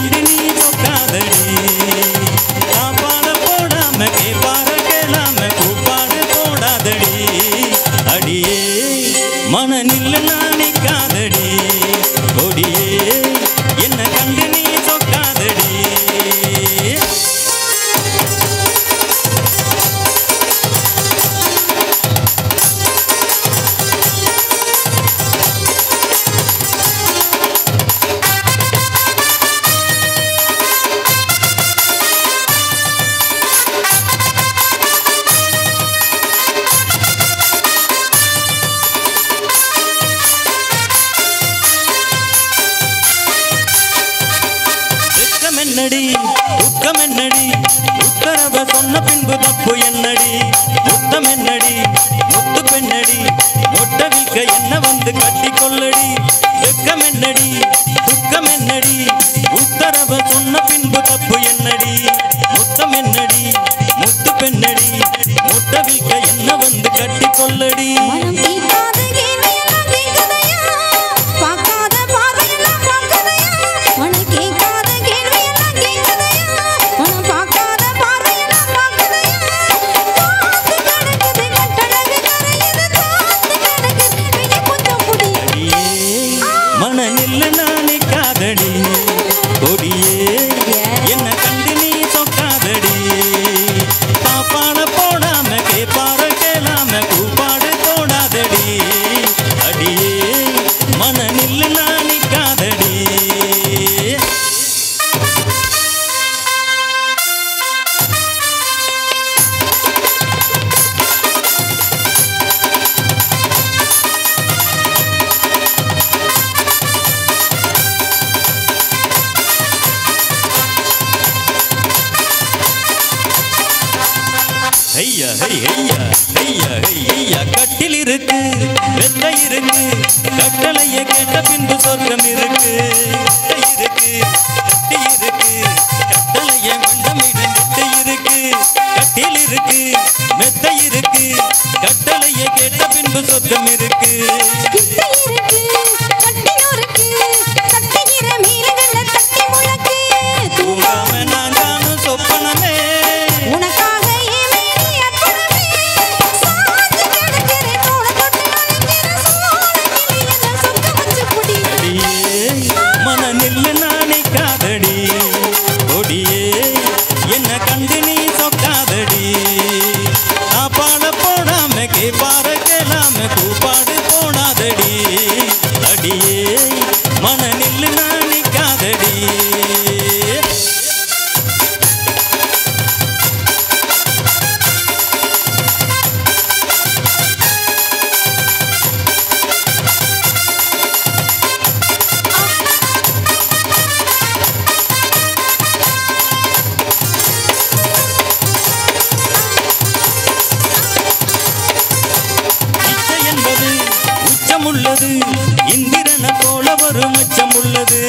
கண்டு நீ சொக்காதடி சாப்பாட போடாம கேப்பார கேளாம கூப்பாடு போடாதடி அடியே மனநில்ல நாணிக்காதடி கொடியே என்ன கண்டு நீ சொக்காதடி என்னடி துக்கம் என்னடி உத்தரவ சொன்ன பின்பு தப்பு என்னடி முத்தம் என்னடி முத்து பெண்ணடி மொட்ட விக்க என்ன வந்து கட்டி கொள்ளடி வெக்கம் என்னடி துக்கம் என்னடி உத்தரவ சொன்ன பின்பு தப்பு என்னடி முத்தம் என்னடி முத்து பெண்ணடி மொட்ட விக்க என்ன வந்து கட்டி கொள்ளடி மனநில்ல நாணிக்காதடி கொடியே என்ன கண்டு நீ சொக்காதடி சாப்பாட போடாம கேப்பார கேளாம கூப்பாடு போடாதடி அடியே மனநில்ல நாணிக்காதடி ஐயா ஐயா ஐயா ஐயா கட்டில் இருக்கு வெத்தை இருக்கு கட்டளைய கேட்ட பின்பு சொர்க்கம் இருக்கு இருக்கு கட்டி இருக்கு கட்டளைய மண்டமிடம் விட்டு இருக்கு கட்டில் இருக்கு மெத்தை இருக்கு கட்டளைய கேட்ட பின்பு சொர்க்கம் இருக்கு தூங்காம நான் காணும் சொப்பனமே மனநில்ல நாணிக்காதடி கொடியே என்ன கண்டு நீ சொக்காதடி சாப்பாட போடாம கேப்பார கேளாம கூப்பாடு போடாதடி அடியே மனநில்ல நாணிக்காதடி உள்ளது இந்திரனை போல ஒரு மச்சம் உள்ளது